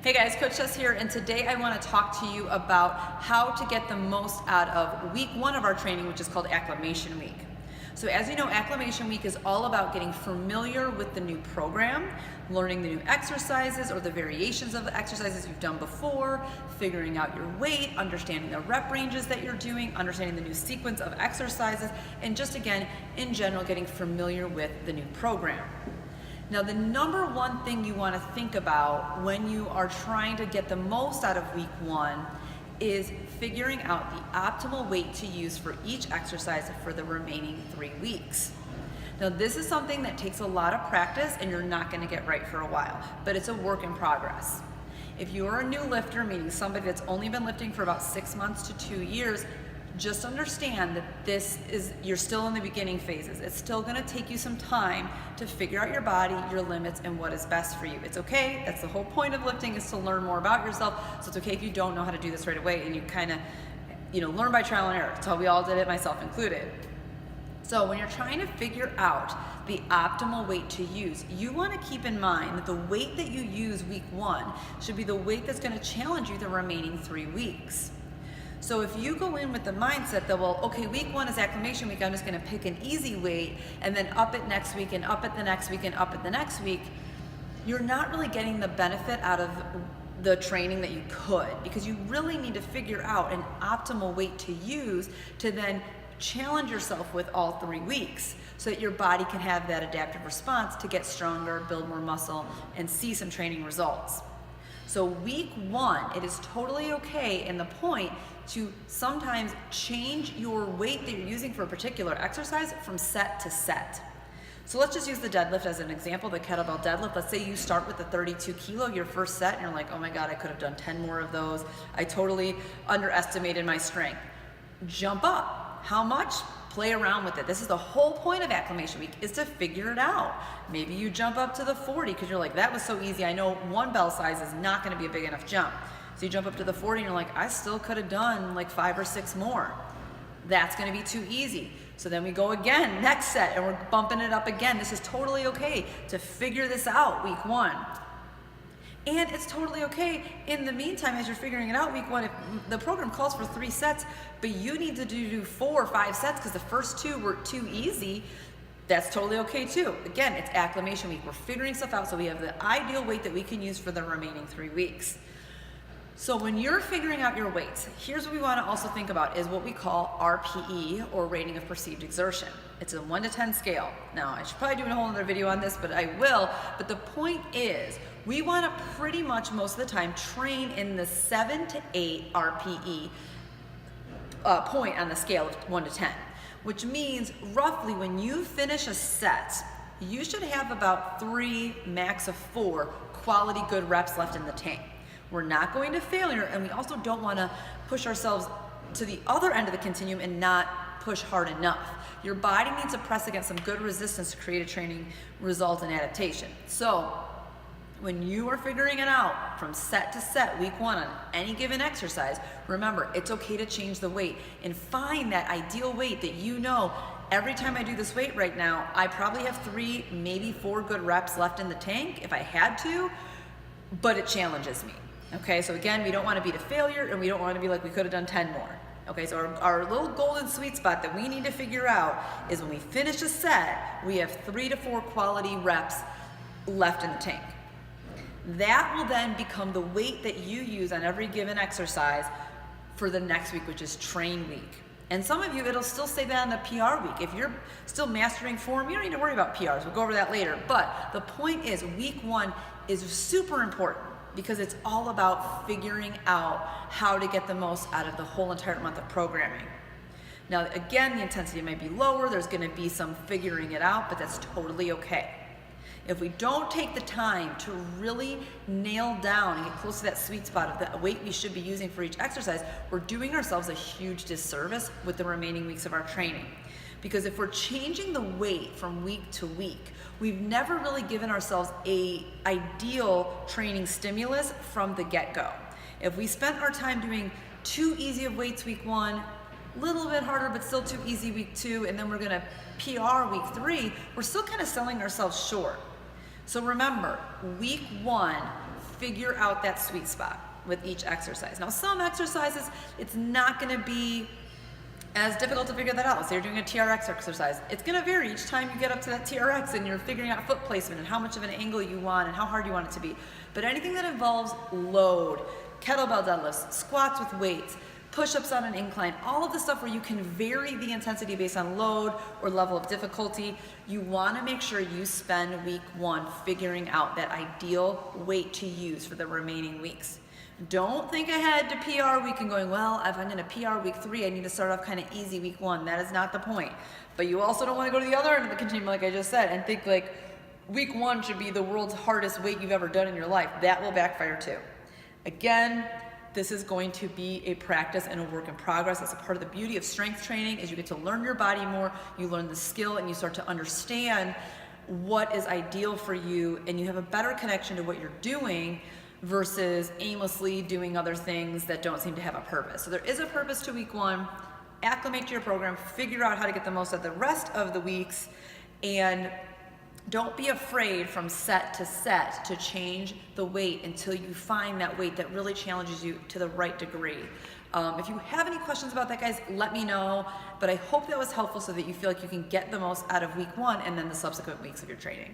Hey guys, Coach Jess here, and today I want to talk to you about how to get the most out of week one of our training, which is called Acclimation Week. So as you know, Acclimation Week is all about getting familiar with the new program, learning the new exercises or the variations of the exercises you've done before, figuring out your weight, understanding the rep ranges that you're doing, understanding the new sequence of exercises, and just again, in general, getting familiar with the new program. Now, the number one thing you want to think about when you are trying to get the most out of week one is figuring out the optimal weight to use for each exercise for the remaining 3 weeks. Now, this is something that takes a lot of practice and you're not going to get right for a while, but it's a work in progress. If you are a new lifter, meaning somebody that's only been lifting for about 6 months to 2 years, just understand that you're still in the beginning phases. It's still gonna take you some time to figure out your body, your limits, and what is best for you. It's okay, that's the whole point of lifting, is to learn more about yourself. So it's okay if you don't know how to do this right away and you kind of, learn by trial and error. That's how we all did it, myself included. So when you're trying to figure out the optimal weight to use, you want to keep in mind that the weight that you use week one should be the weight that's going to challenge you the remaining 3 weeks. So if you go in with the mindset that, well, okay, week one is acclimation week, I'm just gonna pick an easy weight and then up it next week and up it the next week and up it the next week, you're not really getting the benefit out of the training that you could, because you really need to figure out an optimal weight to use to then challenge yourself with all 3 weeks so that your body can have that adaptive response to get stronger, build more muscle, and see some training results. So week one, it is totally okay in the point to sometimes change your weight that you're using for a particular exercise from set to set. So let's just use the deadlift as an example, the kettlebell deadlift. Let's say you start with the 32 kilo, your first set, and you're like, oh my God, I could have done 10 more of those. I totally underestimated my strength. Jump up. How much? Play around with it. This is the whole point of Acclimation Week, is to figure it out. Maybe you jump up to the 40 because you're like, that was so easy. I know one bell size is not going to be a big enough jump. So you jump up to the 40 and you're like, I still could have done like 5 or 6 more. That's going to be too easy. So then we go again, next set, and we're bumping it up again. This is totally okay to figure this out week one. And it's totally okay in the meantime, as you're figuring it out week one, if the program calls for 3 sets, but you need to do 4 or 5 sets because the first 2 were too easy, that's totally okay too. Again, it's Acclimation Week. We're figuring stuff out so we have the ideal weight that we can use for the remaining 3 weeks. So when you're figuring out your weights, here's what we want to also think about is what we call RPE, or rating of perceived exertion. It's a 1 to 10 scale. Now, I should probably do a whole other video on this, but I will. But the point is, we want to pretty much most of the time train in the 7 to 8 RPE point on the scale of 1 to 10, which means roughly when you finish a set, you should have about 3, max of 4 quality good reps left in the tank. We're not going to failure, and we also don't want to push ourselves to the other end of the continuum and not push hard enough. Your body needs to press against some good resistance to create a training result and adaptation. So when you are figuring it out from set to set, week one on any given exercise, remember, it's okay to change the weight and find that ideal weight that you know, every time I do this weight right now, I probably have 3, maybe 4 good reps left in the tank if I had to, but it challenges me. Okay, so again, we don't want to be to failure, and we don't want to be like we could have done 10 more. Okay, so our little golden sweet spot that we need to figure out is when we finish a set, we have 3 to 4 quality reps left in the tank. That will then become the weight that you use on every given exercise for the next week, which is train week. And some of you, it'll still say that on the PR week. If you're still mastering form, you don't need to worry about PRs. We'll go over that later. But the point is, week one is super important because it's all about figuring out how to get the most out of the whole entire month of programming. Now, again, the intensity might be lower. There's going to be some figuring it out, but that's totally okay. If we don't take the time to really nail down and get close to that sweet spot of the weight we should be using for each exercise, we're doing ourselves a huge disservice with the remaining weeks of our training. Because if we're changing the weight from week to week, we've never really given ourselves an ideal training stimulus from the get-go. If we spent our time doing too easy of weights week one, little bit harder but still too easy week 2, and then we're gonna PR week 3, we're still kind of selling ourselves short. So remember, week 1, figure out that sweet spot with each exercise. Now, some exercises, it's not gonna be as difficult to figure that out. So you're doing a TRX exercise. It's gonna vary each time you get up to that TRX and you're figuring out foot placement and how much of an angle you want and how hard you want it to be. But anything that involves load, kettlebell deadlifts, squats with weights, push-ups on an incline, all of the stuff where you can vary the intensity based on load or level of difficulty, you wanna make sure you spend week 1 figuring out that ideal weight to use for the remaining weeks. Don't think ahead to PR week and going, well, if I'm gonna PR week 3, I need to start off kind of easy week 1. That is not the point. But you also don't wanna go to the other end of the continuum, like I just said, and think like week 1 should be the world's hardest weight you've ever done in your life. That will backfire too. Again, this is going to be a practice and a work in progress. That's a part of the beauty of strength training, is you get to learn your body more, you learn the skill, and you start to understand what is ideal for you, and you have a better connection to what you're doing versus aimlessly doing other things that don't seem to have a purpose. So there is a purpose to week 1. Acclimate to your program, figure out how to get the most out of the rest of the weeks, and don't be afraid from set to set to change the weight until you find that weight that really challenges you to the right degree. If you have any questions about that, guys, let me know. But I hope that was helpful so that you feel like you can get the most out of week 1 and then the subsequent weeks of your training.